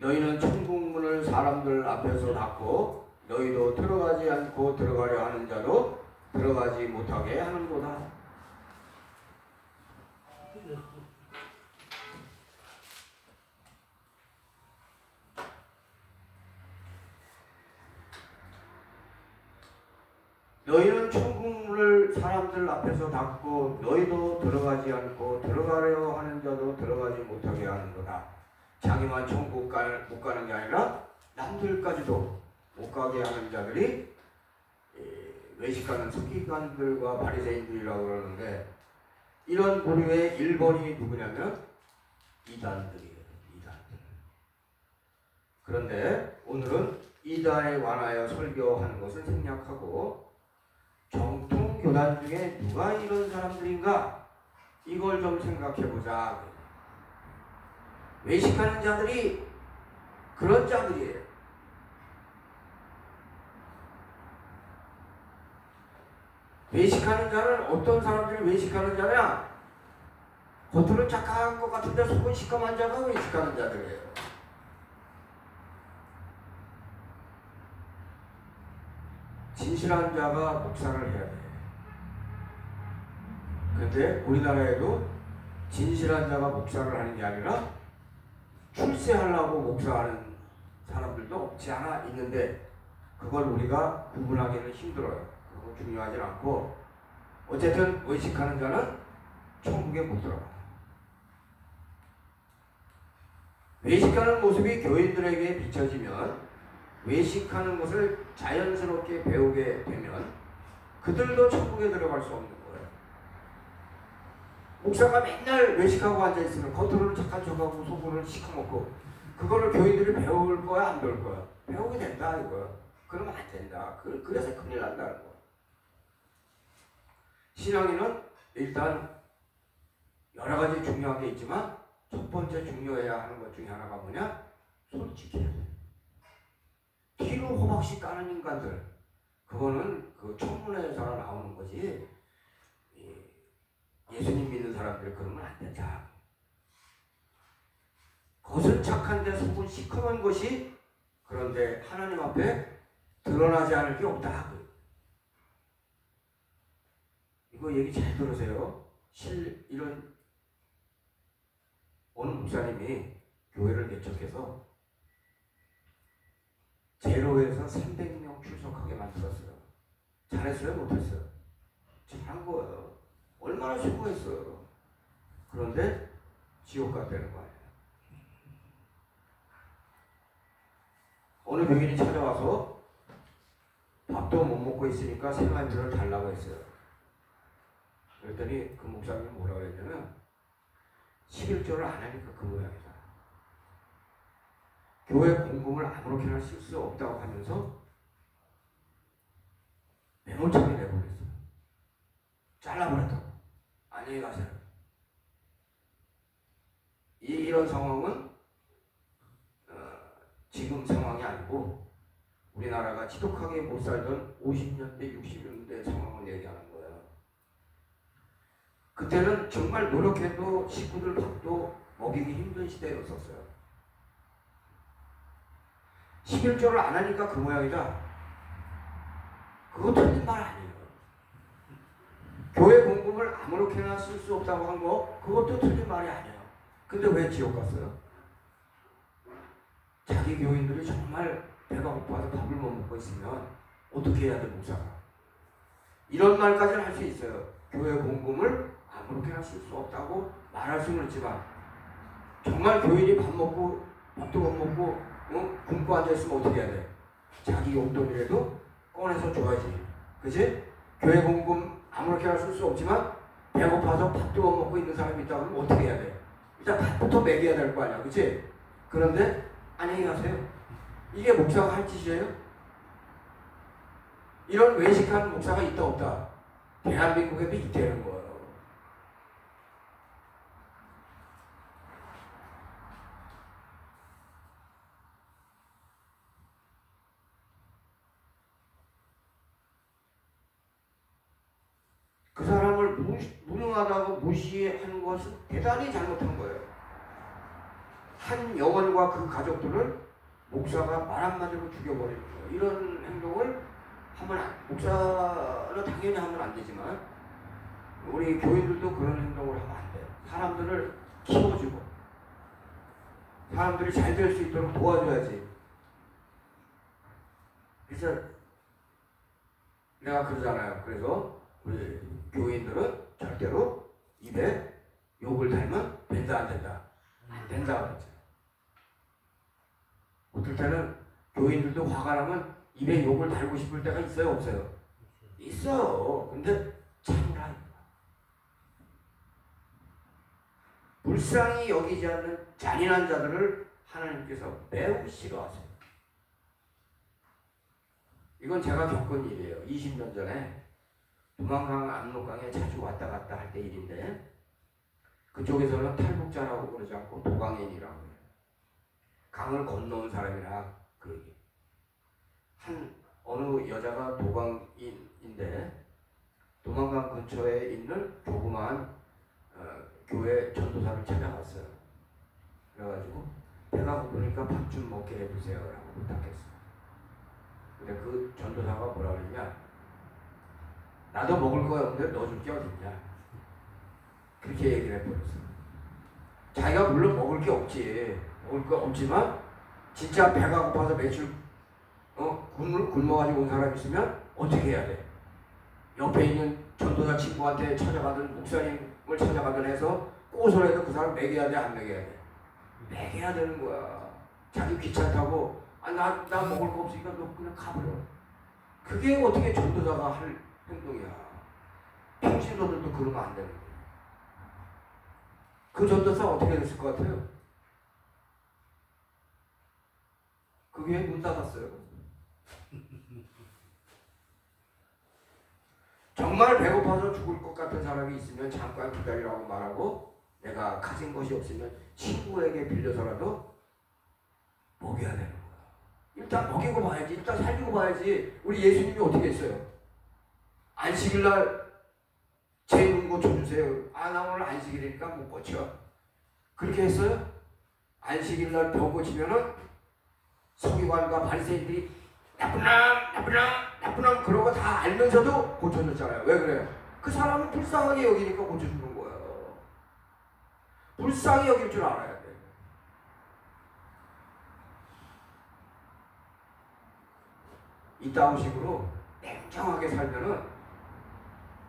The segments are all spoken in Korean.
너희는 천국문을 사람들 앞에서 닫고 너희도 들어가지 않고 들어가려 하는 자도 들어가지 못하게 하는도다. 너희는 천국문을 사람들 앞에서 닫고 너희도 들어가지 않고 들어가려 하는 자도 들어가지 못하게 하는도다. 자기만 천국 못 가는 게 아니라 남들까지도 못 가게 하는 자들이 외식하는 서기관들과 바리새인들이라고 그러는데, 이런 부류의 1번이 누구냐면 이단들이에요. 이단들. 그런데 오늘은 이단에 관하여 설교하는 것을 생략하고 정통교단 중에 누가 이런 사람들인가, 이걸 좀 생각해보자. 외식하는 자들이 그런 자들이에요. 외식하는 자는 어떤 사람들이 외식하는 자냐? 겉으로 착한 것 같은데 속은 시커먼 자가 외식하는 자들이에요. 진실한 자가 목사를 해야 돼. 그런데 우리나라에도 진실한 자가 목사를 하는 게 아니라 출세하려고 목사하는 사람들도 없지 않아 있는데, 그걸 우리가 구분하기는 힘들어요. 그거 중요하진 않고, 어쨌든 외식하는 자는 천국에 못 들어가. 외식하는 모습이 교인들에게 비춰지면, 외식하는 것을 자연스럽게 배우게 되면 그들도 천국에 들어갈 수 없는 거예요. 목사가 맨날 외식하고 앉아있으면 겉으로는 착한 척하고 속으로는 시커멓고, 그거를 교인들이 배울 거야 안 배울 거야? 배우게 된다 이거야. 그러면 안 된다. 그래서 큰일 난다는 거야. 신앙인은 일단 여러 가지 중요한 게 있지만 첫 번째 중요해야 하는 것 중에 하나가 뭐냐? 솔직해야 돼. 뒤로 호박씨 까는 인간들, 그거는 그 청문회에서 나오는 거지, 예수님 믿는 사람들 그러면 안 된다. 겉은 착한데 속은 시커먼 것이, 그런데 하나님 앞에 드러나지 않을 게 없다. 이거 얘기 잘 들으세요. 이런 어느 목사님이 교회를 개척해서 제로에서 300명 출석하게 만들었어요. 잘했어요? 못했어요? 잘한 거예요. 얼마나 수고했어요. 그런데 지옥 갔다는 거 아니에요. 어느 교인이 찾아와서 밥도 못 먹고 있으니까 생활비를 달라고 했어요. 그랬더니 그 목사님이 뭐라고 했냐면 11조를 안 하니까 그 모양이다. 교회 공금을 아무렇게나 쓸 수 없다고 하면서 메모장에 내보냈어요. 잘라버렸다고. 안녕히 가세요. 이런 상황은 지금 상황이 아니고 우리나라가 지독하게 못 살던 50년대, 60년대 상황을 얘기하는 거예요. 그때는 정말 노력해도 식구들 밥도 먹이기 힘든 시대였었어요. 11조를 안 하니까 그 모양이다. 그거 틀린 말 아니에요. 교회 공금을 아무렇게나 쓸 수 없다고 한 거, 그것도 틀린 말이 아니에요. 근데 왜 지옥 갔어요? 자기 교인들이 정말 배가 고파서 밥을 못 먹고 있으면 어떻게 해야 돼, 목사가? 이런 말까지는 할 수 있어요. 교회 공금을 아무렇게나 쓸 수 없다고 말할 수는 있지만, 정말 교인이 밥도 못 먹고 굶고 앉아있으면 어떻게 해야 돼? 자기 용돈이라도 꺼내서 줘야지. 그치? 교회 공금 아무렇게나 쓸 수 없지만 배고파서 밥도 못 먹고 있는 사람이 있다 그러면 어떻게 해야 돼? 일단 밥부터 먹여야 될 거 아니야. 그치? 그런데 안녕히 가세요. 이게 목사가 할 짓이에요? 이런 외식하는 목사가 있다 없다? 대한민국에도 있다는 거예요. 그 사람을 무능하다고 무시하는 것은 대단히 잘못한 거예요. 한 영혼과 그 가족들을 목사가 말 한마디로 죽여버리는 거예요. 이런 행동을 목사는 당연히 하면 안 되지만 우리 교인들도 그런 행동을 하면 안 돼요. 사람들을 키워주고 사람들이 잘 될 수 있도록 도와줘야지. 그래서 내가 그러잖아요. 그래서 우리 교인들은 절대로 입에 욕을 달면 된다 안 된다? 안 된다 그랬죠. 어떨 때는 교인들도 화가 나면 입에 욕을 달고 싶을 때가 있어요 없어요? 있어요. 근데 참으라. 불쌍히 여기지 않는 잔인한 자들을 하나님께서 매우 싫어하세요. 이건 제가 겪은 일이에요. 20년 전에 도망강 압록강에 자주 왔다 갔다 할 때 일인데 그쪽에서는 탈북자라고 그러지 않고 도강인이라고 해요. 강을 건너온 사람이라 그러기. 어느 여자가 도강인인데 도망강 근처에 있는 조그마한 교회 전도사를 찾아갔어요. 그래가지고 배가 고프니까 밥 좀 먹게 해주세요 라고 부탁했어요. 근데 그 전도사가 뭐라 그랬냐, 나도 먹을 거야. 근데 넣어줄 게 어딨냐, 그렇게 얘기를 해버렸어요. 자기가 물론 먹을 게 없지, 먹을 거 없지만 진짜 배가 고파서 며칠 굶어가지고 온 사람이 있으면 어떻게 해야 돼? 옆에 있는 전도사 친구한테 찾아가든 목사님을 찾아가든 해서 꼬소리해도 그 사람 먹여야 돼 안 먹여야 돼? 먹여야 되는 거야. 자기 귀찮다고 나 먹을 거 없으니까 너 그냥 가버려. 그게 어떻게 전도사가 할 행동이야. 평신도들도 그러면 안 되는 거야. 그 전도사 어떻게 됐을 것 같아요? 그 교회 문 닫았어요. 정말 배고파서 죽을 것 같은 사람이 있으면 잠깐 기다리라고 말하고 내가 가진 것이 없으면 친구에게 빌려서라도 먹여야 되는 거야. 일단 먹이고 봐야지. 일단 살리고 봐야지. 우리 예수님이 어떻게 했어요? 안식일날 제 눈 고쳐주세요. 나 오늘 안식일이니까 못 고쳐. 그렇게 했어요? 안식일날 병 고치면은 서기관과 바리새인들이 나쁜 놈 그러고 다 알면서도 고쳐줬잖아요. 왜 그래요? 그 사람은 불쌍하게 여기니까 고쳐주는 거예요. 불쌍히 여길 줄 알아야 돼. 이따운 식으로 냉정하게 살면은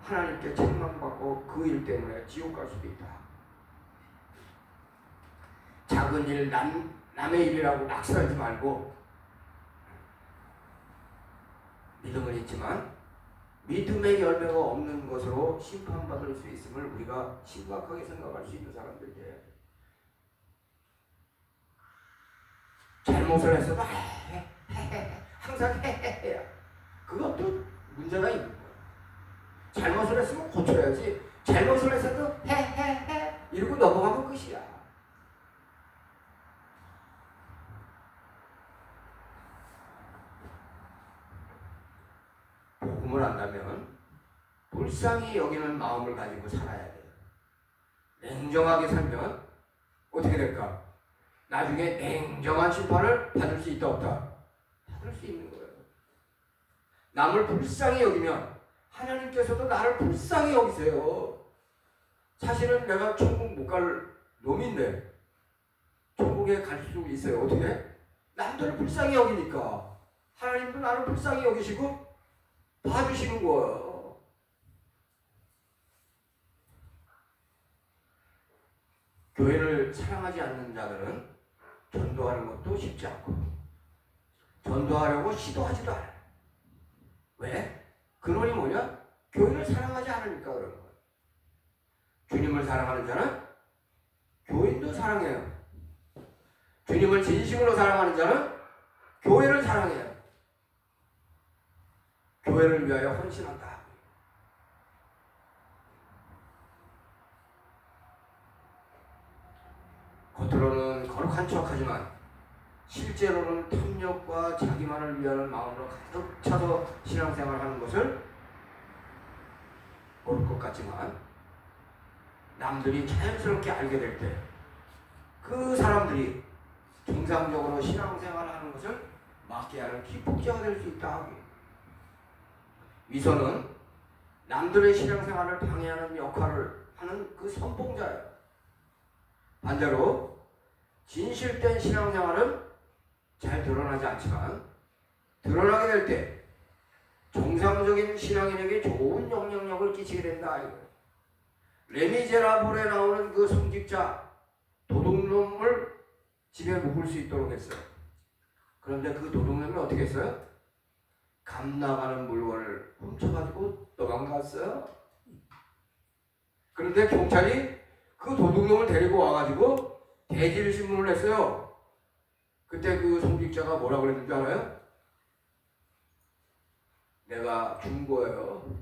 하나님께 책망받고 그 일 때문에 지옥 갈 수도 있다. 작은 일 남의 일이라고 낙살하지 말고 믿음은 있지만 믿음의 열매가 없는 것으로 심판받을 수 있음을 우리가 심각하게 생각할 수 있는 사람들이에요. 잘못을 했어도 항상 해야 그것도 문제가 있는 거예요. 잘못을 했으면 고쳐야지. 잘못을 했어도 이러고 넘어가면 끝이야. 복음을 안다면 불쌍히 여기는 마음을 가지고 살아야 돼요. 냉정하게 살면 어떻게 될까? 나중에 냉정한 심판을 받을 수 있다 없다? 받을 수 있는 거예요. 남을 불쌍히 여기면 하나님께서도 나를 불쌍히 여기세요. 사실은 내가 천국 못 갈 놈인데 천국에 갈 수 있어요. 어떻게? 남들을 불쌍히 여기니까 하나님도 나를 불쌍히 여기시고 봐주시는 거예요. 교회를 사랑하지 않는 자들은 전도하는 것도 쉽지 않고 전도하려고 시도하지도 않아요. 왜? 근원이 뭐냐? 교회를 사랑하지 않으니까 그런 거예요. 주님을 사랑하는 자는 교인도 사랑해요. 주님을 진심으로 사랑하는 자는 교회를 사랑해요. 교회를 위하여 헌신한다. 겉으로는 거룩한 척하지만 실제로는 탐욕과 자기만을 위하는 마음으로 가득 차서 신앙생활하는 것을 모를 것 같지만 남들이 자연스럽게 알게 될 때 그 사람들이 정상적으로 신앙생활하는 것을 막게 하는 기폭제가 될 수 있다 하기. 위선은 남들의 신앙생활을 방해하는 역할을 하는 그 선봉자예요. 반대로 진실된 신앙생활은 잘 드러나지 않지만 드러나게 될 때 정상적인 신앙인에게 좋은 영향력을 끼치게 된다 이거예요. 레미제라블에 나오는 그 성직자 도둑놈을 집에 묵을 수 있도록 했어요. 그런데 그 도둑놈이 어떻게 했어요? 감 나가는 물건을 훔쳐가지고 도망갔어요. 그런데 경찰이 그 도둑놈을 데리고 와가지고 대질신문을 했어요. 그때 그 성직자가 뭐라고 그랬는지 알아요? 내가 준 거예요.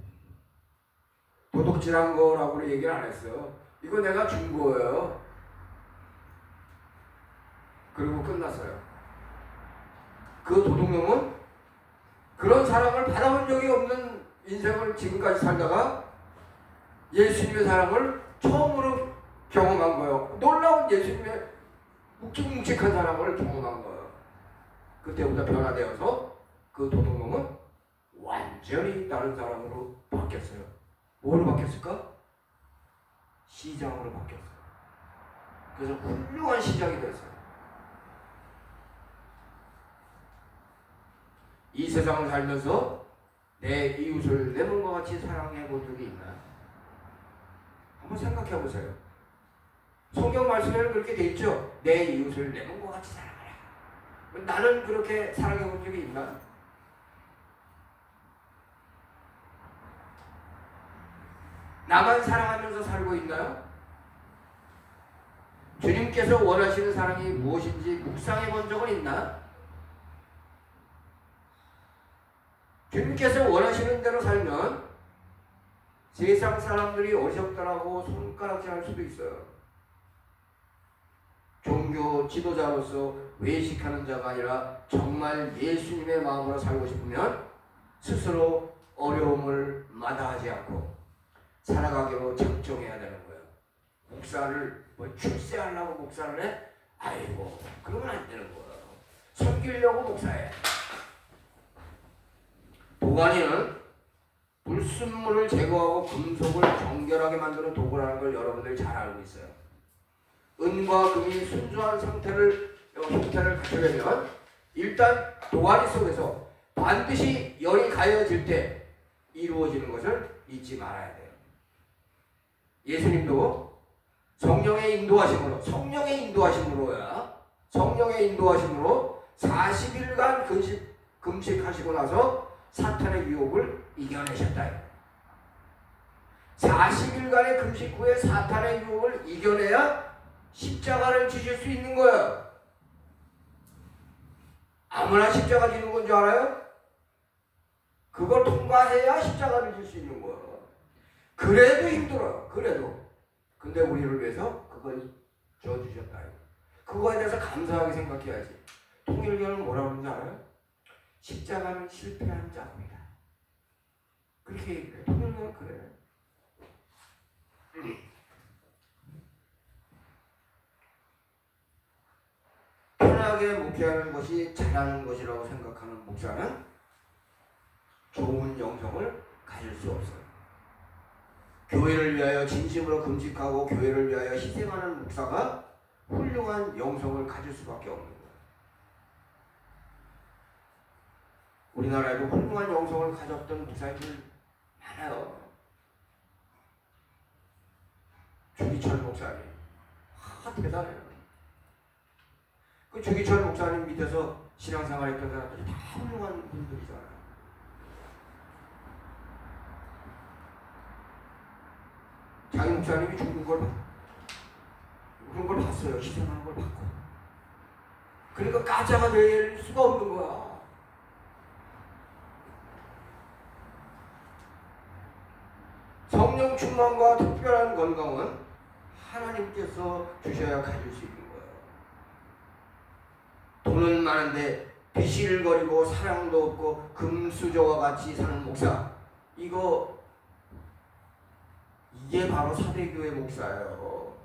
도둑질한 거라고 얘기를 안 했어요. 이거 내가 준 거예요. 그리고 끝났어요. 그 도둑놈은 그런 사랑을 받아본 적이 없는 인생을 지금까지 살다가 예수님의 사랑을 처음으로 경험한 거예요. 놀라운 예수님의 묵직묵직한 사랑을 경험한 거예요. 그때부터 변화되어서 그 도둑놈은 완전히 다른 사람으로 바뀌었어요. 뭐로 바뀌었을까? 시장으로 바뀌었어요. 그래서 훌륭한 시장이 됐어요. 이 세상을 살면서 내 이웃을 내 몸과 같이 사랑해 본 적이 있나? 한번 생각해 보세요. 성경 말씀에는 그렇게 돼 있죠. 내 이웃을 내 몸과 같이 사랑하라. 나는 그렇게 사랑해 본 적이 있나? 나만 사랑하면서 살고 있나요? 주님께서 원하시는 사랑이 무엇인지 묵상해 본 적은 있나? 주님께서 원하시는 대로 살면 세상 사람들이 어리석다라고 손가락질할 수도 있어요. 종교 지도자로서 외식하는 자가 아니라 정말 예수님의 마음으로 살고 싶으면 스스로 어려움을 마다하지 않고 살아가기로 작정해야 되는 거예요. 목사를 출세하려고 목사를 해? 아이고 그러면 안 되는 거예요. 섬기려고 목사해. 도가니는 불순물을 제거하고 금속을 정결하게 만드는 도구라는 걸 여러분들이 잘 알고 있어요. 은과 금이 순수한 형태를 갖추려면 일단 도가니 속에서 반드시 열이 가해질 때 이루어지는 것을 잊지 말아야 돼요. 예수님도 성령의 인도하심으로 40일간 금식하시고 나서 사탄의 유혹을 이겨내셨다. 40일간의 금식 후에 사탄의 유혹을 이겨내야 십자가를 지실 수 있는 거예요. 아무나 십자가 지는 건 줄 알아요? 그걸 통과해야 십자가를 질 수 있는 거예요. 그래도 힘들어요. 그래도. 근데 우리를 위해서 그걸 져주셨다. 그거에 대해서 감사하게 생각해야지. 통일교는 뭐라고 하는지 알아요? 십자가는 실패한 자입니다. 그렇게 얘기해요. 통일교는 그래요. 편하게 목회하는 것이 잘하는 것이라고 생각하는 목사는 좋은 영성을 가질 수 없어요. 교회를 위하여 진심으로 금식하고 교회를 위하여 희생하는 목사가 훌륭한 영성을 가질 수밖에 없는 거예요. 우리나라에도 훌륭한 영성을 가졌던 목사님들 많아요. 주기철 목사님. 대단해요. 그 주기철 목사님 밑에서 신앙생활 했던 사람들이 다 훌륭한 분들이잖아요. 자기 목사님이 죽는 걸 그런 걸 봤어요. 희생하는 걸 봤고. 그러니까 가짜가 될 수가 없는 거야. 성령 충만과 특별한 건강은 하나님께서 주셔야 가질 수 있는 거예요. 돈은 많은데 비실거리고 사랑도 없고 금수저와 같이 사는 목사, 이게 바로 사대교회 목사예요.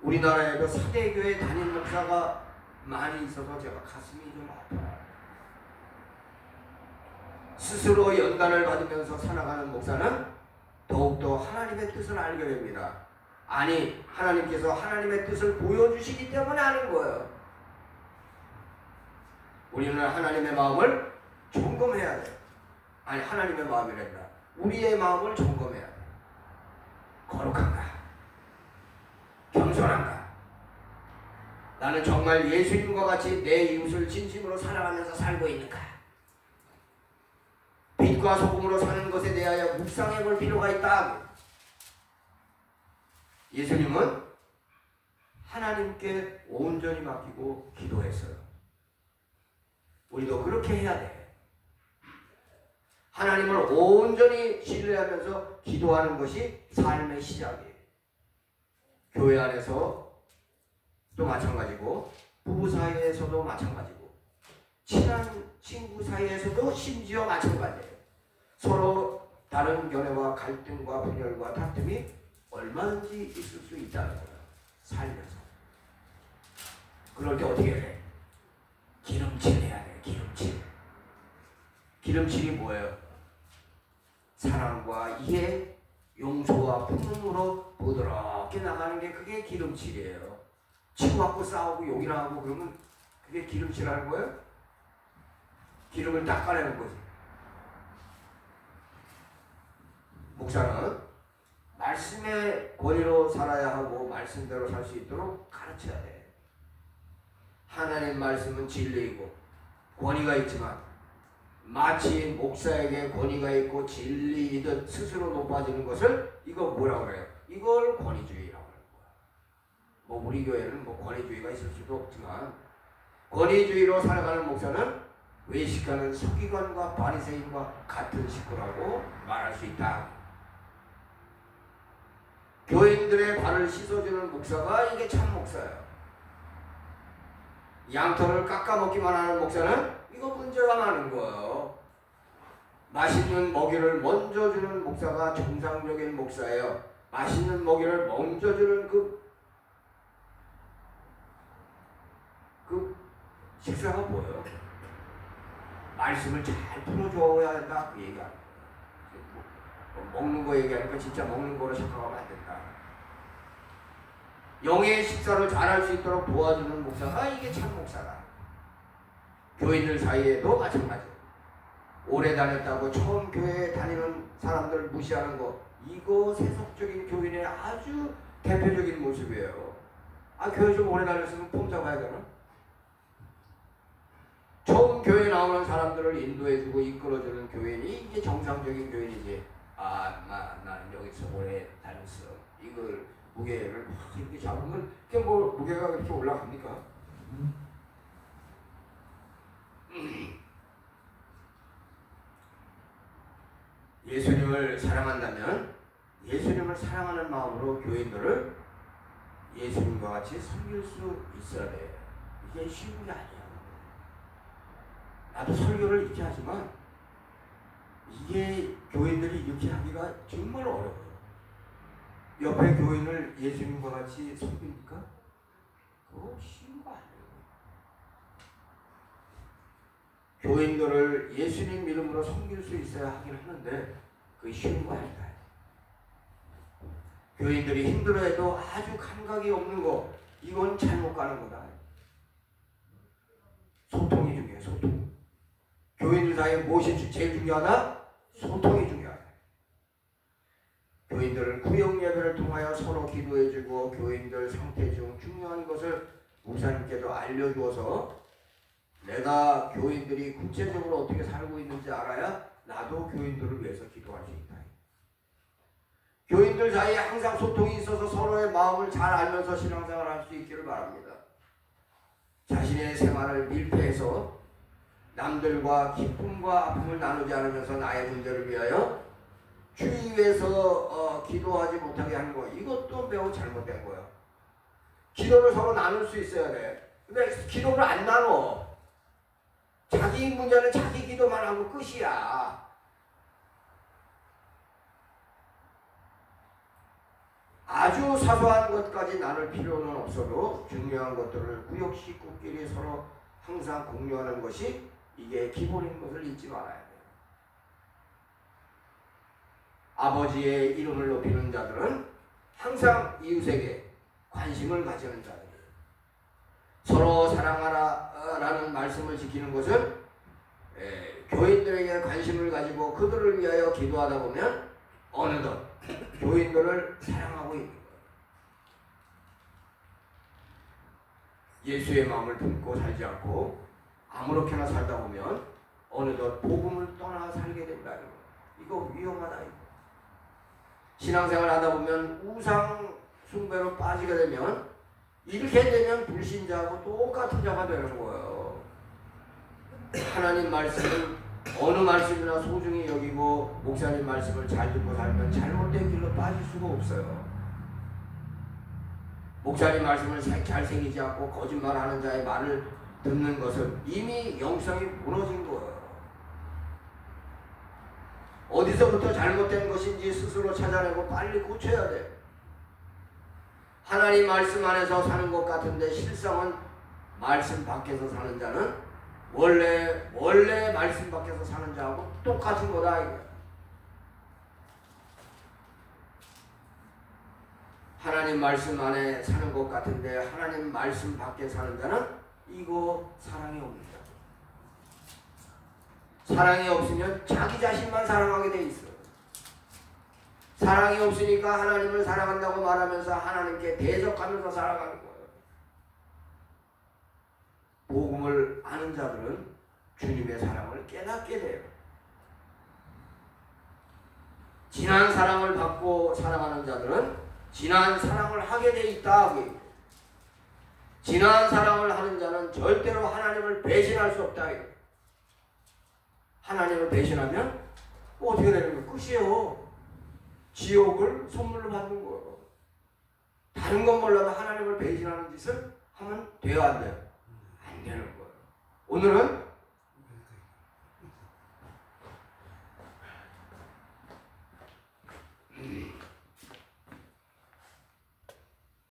우리나라에도 사대교회 담임 목사가 많이 있어서 제가 가슴이 좀 아파요. 스스로 연단을 받으면서 살아가는 목사는 더욱더 하나님의 뜻을 알게 됩니다. 아니, 하나님께서 하나님의 뜻을 보여주시기 때문에 아는 거예요. 우리는 하나님의 마음을 점검해야 돼. 아니, 하나님의 마음이란다. 우리의 마음을 점검해야 돼. 거룩한가? 겸손한가? 나는 정말 예수님과 같이 내 이웃을 진심으로 사랑하면서 살고 있는가? 빛과 소금으로 사는 것에 대하여 묵상해 볼 필요가 있다. 예수님은 하나님께 온전히 맡기고 기도했어요. 우리도 그렇게 해야 돼. 하나님을 온전히 신뢰하면서 기도하는 것이 삶의 시작이에요. 교회 안에서 또 마찬가지고, 부부 사이에서도 마찬가지고, 친한 친구 사이에서도 심지어 마찬가지예요. 서로 다른 견해와 갈등과 분열과 다툼이 얼마든지 있을 수 있다는 거예요. 살면서. 그럴 때 어떻게 해? 기름칠 해야 돼. 기름칠. 기름칠이 뭐예요? 사랑과 이해, 용서와 품음으로 부드럽게 나가는 게 그게 기름칠이에요. 치고받고 싸우고 욕이나 하고 그러면 그게 기름칠하는 거예요? 기름을 닦아내는 거지. 목사는 말씀의 권위로 살아야 하고 말씀대로 살 수 있도록 가르쳐야 돼. 하나님 말씀은 진리이고 권위가 있지만 마치 목사에게 권위가 있고 진리이듯 스스로 높아지는 것을 이거 뭐라고 그래요? 이걸 권위주의라고 하는 거야. 뭐 우리 교회는 뭐 권위주의가 있을 수도 없지만 권위주의로 살아가는 목사는 외식하는 서기관과 바리새인과 같은 식구라고 말할 수 있다. 교인들의 발을 씻어주는 목사가 이게 참 목사예요. 양털을 깎아먹기만 하는 목사는 이거 문제가 많은 거예요. 맛있는 먹이를 먼저 주는 목사가 정상적인 목사예요. 맛있는 먹이를 먼저 주는 그 식사가 뭐예요? 말씀을 잘 풀어줘야 된다 그 얘기야. 먹는 거 얘기하니까 진짜 먹는 거로 생각하면 안 된다. 영의 식사를 잘할 수 있도록 도와주는 목사가 이게 참 목사다. 교인들 사이에도 마찬가지. 오래 다녔다고 처음 교회에 다니는 사람들 무시하는 거, 이거 세속적인 교인의 아주 대표적인 모습이에요. 아, 교회 좀 오래 다녔으면 폼 잡아야 되나? 처음 교회 나오는 사람들을 인도해주고 이끌어주는 교인이 이게 정상적인 교인이지. 아, 나는 여기서 오래 다녔어. 이걸 무게를 막 이렇게 잡으면 그게 뭐 무게가 그렇게 올라갑니까? 예수님을 사랑한다면 예수님을 사랑하는 마음으로 교인들을 예수님과 같이 섬길 수 있어야 돼. 이게 쉬운 게 아니야. 나도 설교를 이렇게 하지만 이게 교인들이 이렇게 하기가 정말 어려워요. 옆에 교인을 예수님과 같이 섬깁니까? 그거 쉬운 거 아니에요. 교인들을 예수님 이름으로 섬길 수 있어야 하긴 하는데 그게 쉬운 거 아니다. 교인들이 힘들어해도 아주 감각이 없는 거, 이건 잘못 가는 거다. 소통이 중요해. 소통. 교인들 사이에 무엇이 제일 중요하다? 소통이 중요하다. 교인들은 구역 예배를 통하여 서로 기도해주고 교인들 상태 중 중요한 것을 목사님께도 알려주어서 내가 교인들이 구체적으로 어떻게 살고 있는지 알아야 나도 교인들을 위해서 기도할 수 있다. 교인들 사이에 항상 소통이 있어서 서로의 마음을 잘 알면서 신앙생활을 할 수 있기를 바랍니다. 자신의 생활을 밀폐해서 남들과 기쁨과 아픔을 나누지 않으면서 나의 문제를 위하여 주의 위해서 기도하지 못하게 하는 거, 이것도 매우 잘못된 거야. 기도를 서로 나눌 수 있어야 돼. 근데 기도를 안 나눠. 자기 문제는 자기 기도만 하고 끝이야. 아주 사소한 것까지 나눌 필요는 없어도 중요한 것들을 구역 식구끼리 서로 항상 공유하는 것이 이게 기본인 것을 잊지 말아야 돼요. 아버지의 이름을 높이는 자들은 항상 이웃에게 관심을 가지는 자들이에요. 서로 사랑하라라는 말씀을 지키는 것은 교인들에게 관심을 가지고 그들을 위하여 기도하다 보면 어느덧 교인들을 사랑하고 있는 거예요. 예수의 마음을 품고 살지 않고 아무렇게나 살다 보면 어느덧 복음을 떠나 살게 된다. 이거 위험하다. 이거. 신앙생활 하다 보면 우상 숭배로 빠지게 되면 이렇게 되면 불신자하고 똑같은 자가 되는 거예요. 하나님 말씀을 어느 말씀이나 소중히 여기고 목사님 말씀을 잘 듣고 살면 잘못된 길로 빠질 수가 없어요. 목사님 말씀을 잘 새기지 않고 거짓말하는 자의 말을 듣는 것은 이미 영성이 무너진 거예요. 어디서부터 잘못된 것인지 스스로 찾아내고 빨리 고쳐야 돼. 하나님 말씀 안에서 사는 것 같은데 실상은 말씀 밖에서 사는 자는 원래 말씀 밖에서 사는 자하고 똑같은 거다 이거야. 하나님 말씀 안에 사는 것 같은데 하나님 말씀 밖에 사는 자는 이거 사랑이 없는 자. 사랑이 없으면 자기 자신만 사랑하게 돼 있어. 사랑이 없으니까 하나님을 사랑한다고 말하면서 하나님께 대적하면서 살아가는 거예요. 복음을 아는 자들은 주님의 사랑을 깨닫게 돼요. 진한 사랑을 받고 사랑하는 자들은 진한 사랑을 하게 돼 있다. 진한 사랑을 하는 자는 절대로 하나님을 배신할 수 없다. 하나님을 배신하면 어떻게 되는 거예요? 끝이에요. 지옥을 선물로 받는 거예요. 다른 건 몰라도 하나님을 배신하는 짓을 하면 돼요, 안 돼요? 안 되는 거예요. 오늘은